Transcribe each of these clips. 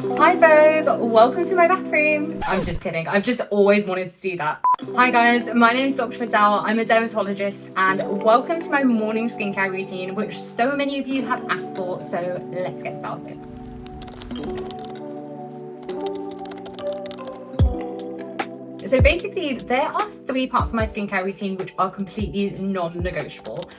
Hi Vogue, welcome to my bathroom. I'm just kidding, I've just always wanted to do that. Hi guys, my name's Dr. Fidel, I'm a dermatologist, and welcome to my morning skincare routine, which so many of you have asked for, so let's get started. So basically, there are 3 parts of my skincare routine which are completely non-negotiable.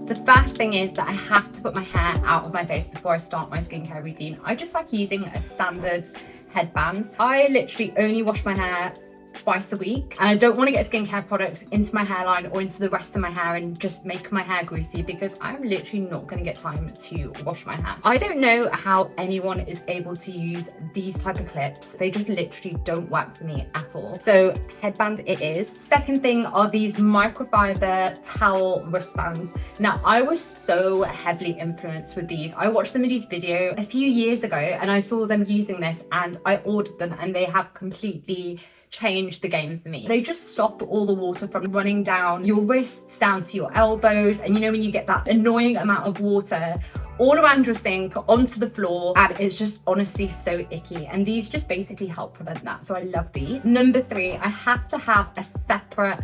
The first thing is that I have to put my hair out of my face before I start my skincare routine. I just like using a standard headband. I literally only wash my hair twice a week, and I don't want to get skincare products into my hairline or into the rest of my hair and just make my hair greasy, because I'm literally not going to get time to wash my hair. I don't know how anyone is able to use these type of clips. They just literally don't work for me at all. So headband it is. Second thing are these microfiber towel wristbands. Now I was so heavily influenced with these. I watched somebody's video a few years ago and I saw them using this and I ordered them, and they have completely changed the game for me. They just stop all the water from running down your wrists down to your elbows, and you know when you get that annoying amount of water all around your sink onto the floor, and it's just honestly so icky, and these just basically help prevent that, so I love these. Number 3, I have to have a separate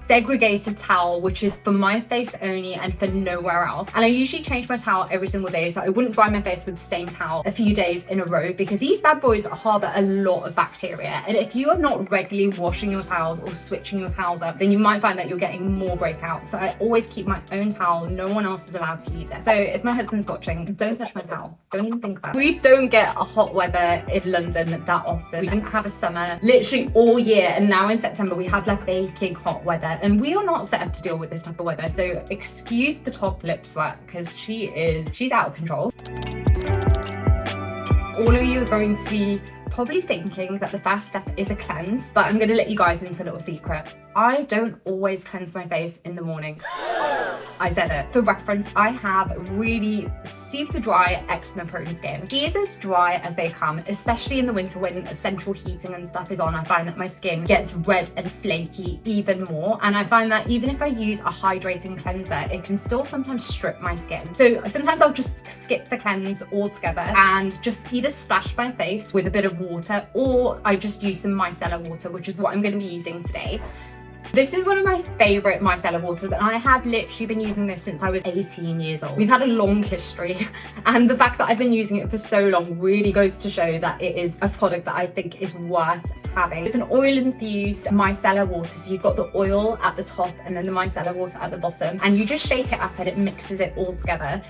segregated towel, which is for my face only and for nowhere else. And I usually change my towel every single day, so I wouldn't dry my face with the same towel a few days in a row, because these bad boys harbor a lot of bacteria, and if you are not regularly washing your towels or switching your towels up, then you might find that you're getting more breakouts. So I always keep my own towel. No one else is allowed to use it. So if my husband's watching, don't touch my towel. Don't even think about it. We don't get a hot weather in London that often. We didn't have a summer literally all year, and now in September we have like baking hot weather, and we are not set up to deal with this type of weather. So excuse the top lip sweat, because she's out of control. All of you are going to be probably thinking that the first step is a cleanse, but I'm going to let you guys into a little secret. I don't always cleanse my face in the morning. I said it. For reference, I have really super dry eczema prone skin. She is as dry as they come, especially in the winter when central heating and stuff is on. I find that my skin gets red and flaky even more, and I find that even if I use a hydrating cleanser, it can still sometimes strip my skin. So sometimes I'll just skip the cleanse altogether and just either splash my face with a bit of water, or I just use some micellar water, which is what I'm going to be using today. This is one of my favourite micellar waters, and I have literally been using this since I was 18 years old. We've had a long history, and the fact that I've been using it for so long really goes to show that it is a product that I think is worth having. It's an oil-infused micellar water, so you've got the oil at the top and then the micellar water at the bottom, and you just shake it up and it mixes it all together.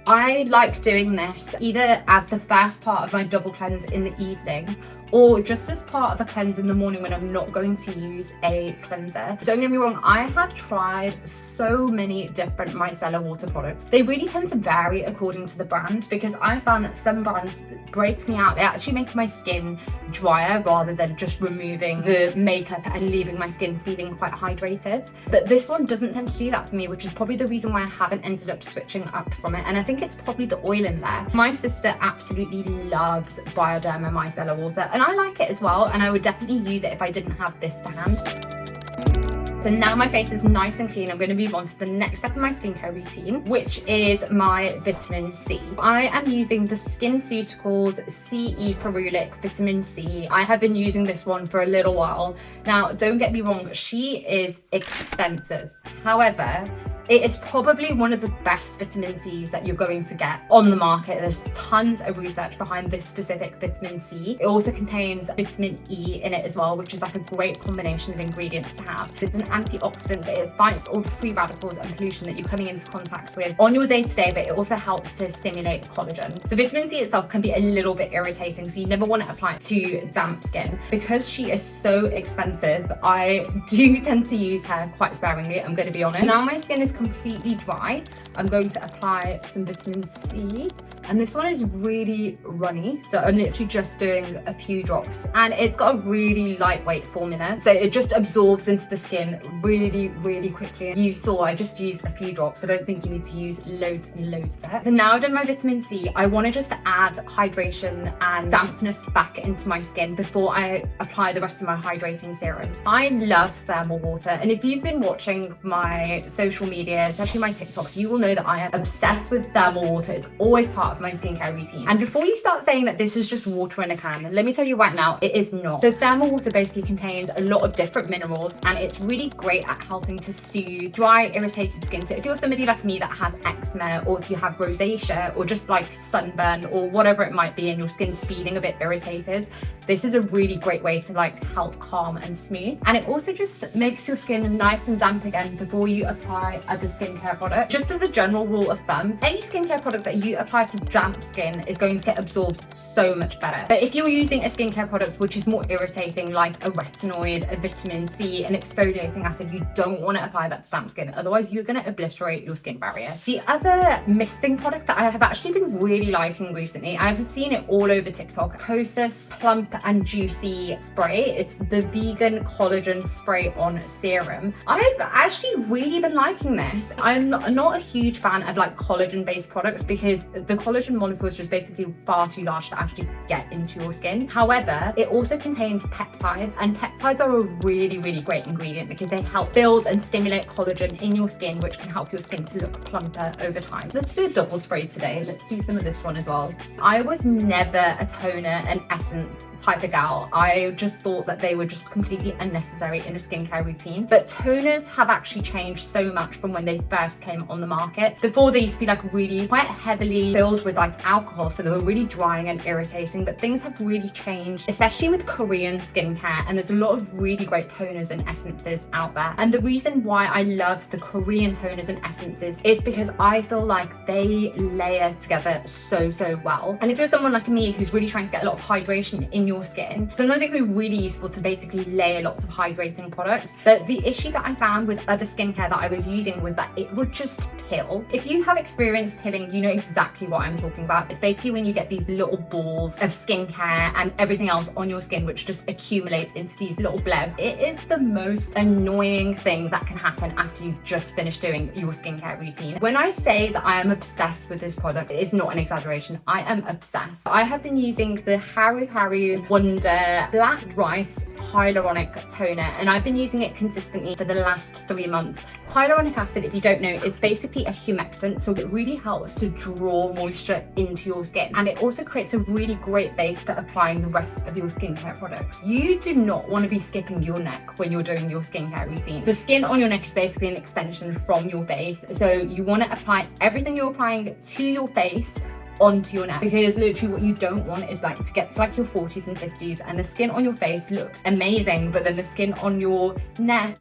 I like doing this either as the first part of my double cleanse in the evening, or just as part of a cleanse in the morning when I'm not going to use a cleanser. Don't get me wrong, I have tried so many different micellar water products. They really tend to vary according to the brand, because I found that some brands break me out. They actually make my skin drier rather than just removing the makeup and leaving my skin feeling quite hydrated. But this one doesn't tend to do that for me, which is probably the reason why I haven't ended up switching up from it. And I think it's probably the oil in there. My sister absolutely loves Bioderma micellar water, and I like it as well, and I would definitely use it if I didn't have this to hand. So now my face is nice and clean, I'm going to move on to the next step of my skincare routine, which is my vitamin C. I am using the SkinCeuticals CE Ferulic Vitamin C. I have been using this one for a little while. Now, don't get me wrong, she is expensive. However, it is probably one of the best vitamin C's that you're going to get on the market. There's tons of research behind this specific vitamin C. It also contains vitamin E in it as well, which is like a great combination of ingredients to have. It's an antioxidant, so it fights all the free radicals and pollution that you're coming into contact with on your day-to-day, but it also helps to stimulate collagen. So vitamin C itself can be a little bit irritating, so you never want to apply it to damp skin. Because she is so expensive, I do tend to use her quite sparingly, I'm going to be honest. Now my skin is completely dry, I'm going to apply some vitamin C, and this one is really runny, so I'm literally just doing a few drops, and it's got a really lightweight formula, so it just absorbs into the skin really quickly. You saw I just used a few drops. I don't think you need to use loads and loads of it. So now I've done my vitamin C, I want to just add hydration and dampness back into my skin before I apply the rest of my hydrating serums. I love thermal water, and if you've been watching my social media, especially my TikTok, you will know that I am obsessed with thermal water. It's always part of my skincare routine. And before you start saying that this is just water in a can, let me tell you right now, it is not. So thermal water basically contains a lot of different minerals, and it's really great at helping to soothe dry, irritated skin. So if you're somebody like me that has eczema, or if you have rosacea, or just like sunburn, or whatever it might be, and your skin's feeling a bit irritated, this is a really great way to like help calm and smooth. And it also just makes your skin nice and damp again before you apply other skincare products. Just as a general rule of thumb, any skincare product that you apply to damp skin is going to get absorbed so much better. But if you're using a skincare product which is more irritating, like a retinoid, a vitamin C, an exfoliating acid, you don't want to apply that to damp skin, otherwise you're going to obliterate your skin barrier. The other misting product that I have actually been really liking recently, I've seen it all over TikTok, Kosas Plump and Juicy Spray. It's the vegan collagen spray on serum. I've actually really been liking this. I'm not a huge fan of like collagen based products because the collagen molecule is just basically far too large to actually get into your skin. However, it also contains peptides, and peptides are a really, really great ingredient because they help build and stimulate collagen in your skin, which can help your skin to look plumper over time. Let's do a double spray today. Let's do some of this one as well. I was never a toner and essence type of gal. I just thought that they were just completely unnecessary in a skincare routine. But toners have actually changed so much from when they first came on the market. Before, they used to be like really quite heavily filled with like alcohol, so they were really drying and irritating, but things have really changed, especially with Korean skincare, and there's a lot of really great toners and essences out there. And the reason why I love the Korean toners and essences is because I feel like they layer together so well. And if you're someone like me who's really trying to get a lot of hydration in your skin, sometimes it can be really useful to basically layer lots of hydrating products. But the issue that I found with other skincare that I was using was that it would just pill. If you have experienced pilling, you know exactly what I'm talking about. It's basically when you get these little balls of skincare and everything else on your skin which just accumulates into these little blebs. It is the most annoying thing that can happen after you've just finished doing your skincare routine. When I say that I am obsessed with this product, it is not an exaggeration. I am obsessed. I have been using the Haru Haru Wonder Black Rice Hyaluronic Toner, and I've been using it consistently for the last 3 months. Hyaluronic acid, if you don't know, it's basically a humectant, so it really helps to draw moisture into your skin, and it also creates a really great base for applying the rest of your skincare products. You do not want to be skipping your neck when you're doing your skincare routine. The skin on your neck is basically an extension from your face, so you want to apply everything you're applying to your face onto your neck, because literally what you don't want is like to get to like your 40s and 50s and the skin on your face looks amazing, but then the skin on your neck,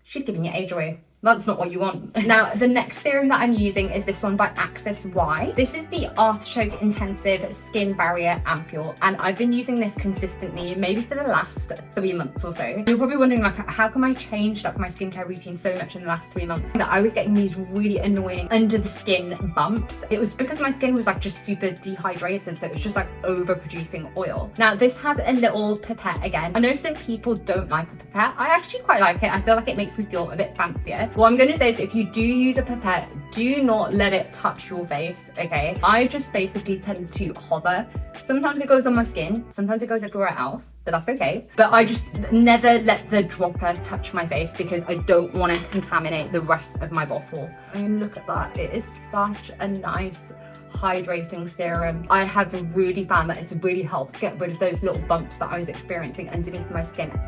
she's giving your age away. That's not what you want. Now, the next serum that I'm using is this one by Access Y. This is the Artichoke Intensive Skin Barrier Ampule, and I've been using this consistently, maybe for the last 3 months or so. You're probably wondering, like, how come I changed up my skincare routine so much in the last 3 months? That I was getting these really annoying under the skin bumps. It was because my skin was like just super dehydrated, so it was just like overproducing oil. Now, this has a little pipette again. I know some people don't like a pipette. I actually quite like it. I feel like it makes me feel a bit fancier. What I'm going to say is if you do use a pipette, do not let it touch your face, okay? I just basically tend to hover. Sometimes it goes on my skin, sometimes it goes everywhere else, but that's okay. But I just never let the dropper touch my face because I don't want to contaminate the rest of my bottle. I mean, look at that. It is such a nice hydrating serum. I have really found that it's really helped get rid of those little bumps that I was experiencing underneath my skin.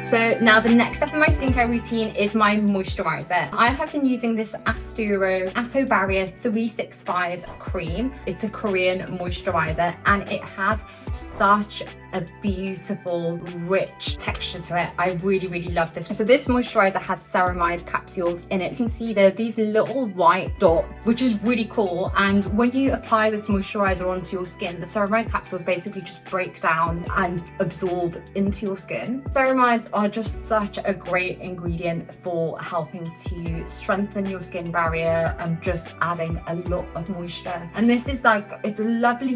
So now the next step in my skincare routine is my moisturizer. I have been using this Asturo Atto Barrier 365 cream. It's a Korean moisturizer and it has such a beautiful, rich texture to it. I really love this. So this moisturizer has ceramide capsules in it. You can see there these little white dots, which is really cool. And when you apply this moisturizer onto your skin, the ceramide capsules basically just break down and absorb into your skin. Ceramides are just such a great ingredient for helping to strengthen your skin barrier and just adding a lot of moisture. And this is like, it's a lovely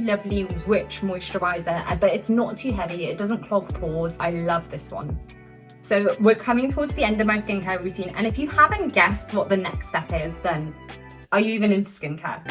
rich moisturizer, but it's not too heavy. It doesn't clog pores. I love this one. So we're coming towards the end of my skincare routine, and if you haven't guessed what the next step is, then are you even into skincare?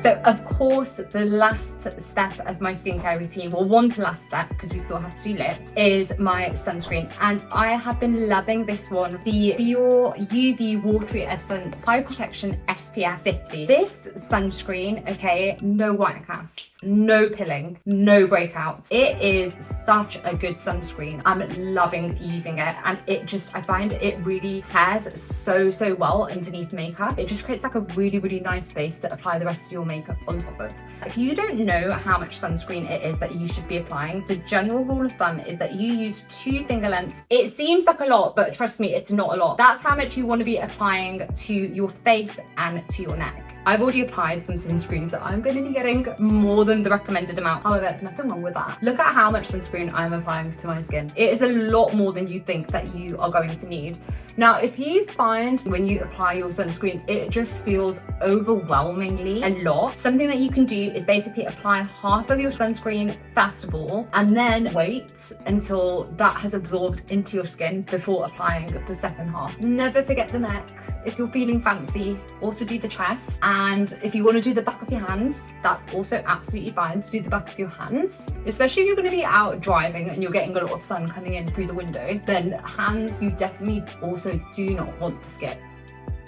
So of course, the last step of my skincare routine, well, one to last step, because we still have to do lips, is my sunscreen. And I have been loving this one, the Pure UV Watery Essence High Protection SPF 50. This sunscreen, okay, no white cast, no pilling, no breakouts. It is such a good sunscreen. I'm loving using it, and it just, I find it really pairs so well underneath makeup. It just creates like a really nice base to apply the rest of your makeup on top of. If you don't know how much sunscreen it is that you should be applying, the general rule of thumb is that you use 2 finger lengths. It seems like a lot, but trust me, it's not a lot. That's how much you want to be applying to your face and to your neck. I've already applied some sunscreen, so I'm going to be getting more than the recommended amount. However, nothing wrong with that. Look at how much sunscreen I'm applying to my skin. It is a lot more than you think that you are going to need. Now, if you find when you apply your sunscreen, it just feels overwhelmingly a lot, something that you can do is basically apply half of your sunscreen first of all, and then wait until that has absorbed into your skin before applying the second half. Never forget the neck. If you're feeling fancy, also do the chest. And if you want to do the back of your hands, that's also absolutely fine to do the back of your hands. Especially if you're going to be out driving and you're getting a lot of sun coming in through the window, then hands you definitely also do not want to skip.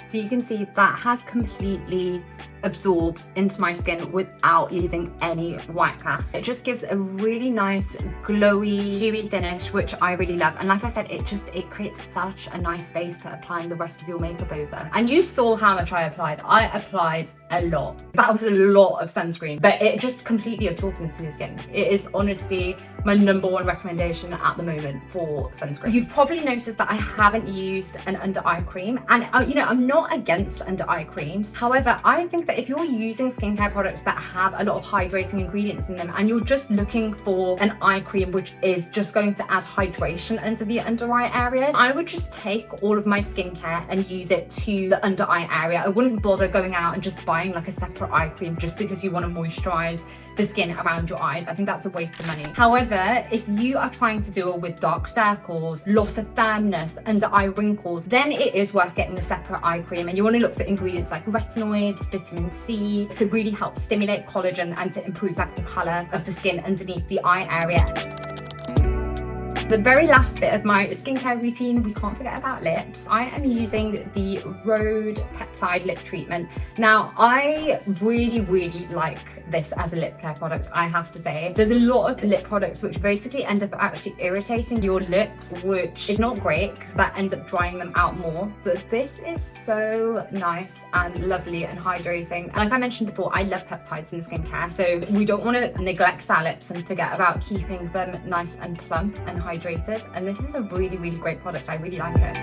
So you can see that has completely absorbed into my skin without leaving any white cast. It just gives a really nice glowy dewy finish, which I really love. And like I said, it creates such a nice base for applying the rest of your makeup over. And you saw how much I applied a lot. That was a lot of sunscreen, but it just completely absorbs into your skin. It is honestly my #1 recommendation at the moment for sunscreen. You've probably noticed that I haven't used an under eye cream, and you know, I'm not against under eye creams. However, I think that if you're using skincare products that have a lot of hydrating ingredients in them, and you're just looking for an eye cream which is just going to add hydration into the under eye area, I would just take all of my skincare and use it to the under eye area. I wouldn't bother going out and just buying like a separate eye cream just because you want to moisturize the skin around your eyes. I think that's a waste of money. However, if you are trying to deal with dark circles, loss of firmness, under eye wrinkles, then it is worth getting a separate eye cream. And you want to look for ingredients like retinoids, vitamin C, to really help stimulate collagen and to improve like the color of the skin underneath the eye area. The very last bit of my skincare routine, we can't forget about lips. I am using the Rhode Peptide Lip Treatment. Now, I really like this as a lip care product, I have to say. There's a lot of lip products which basically end up actually irritating your lips, which is not great because that ends up drying them out more. But this is so nice and lovely and hydrating. Like I mentioned before, I love peptides in skincare, so we don't want to neglect our lips and forget about keeping them nice and plump and hydrated. And this is a really great product. I really like it.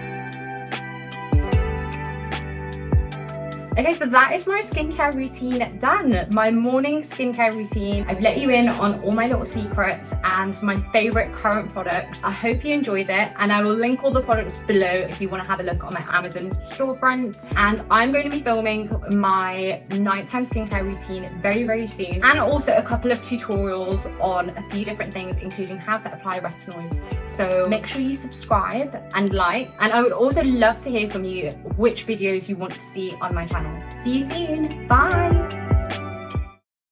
Okay, so that is my skincare routine done. My morning skincare routine. I've let you in on all my little secrets and my favorite current products. I hope you enjoyed it, and I will link all the products below if you want to have a look on my Amazon storefront. And I'm going to be filming my nighttime skincare routine very soon, and also a couple of tutorials on a few different things, including how to apply retinoids. So make sure you subscribe and like, and I would also love to hear from you which videos you want to see on my channel. See you soon. Bye.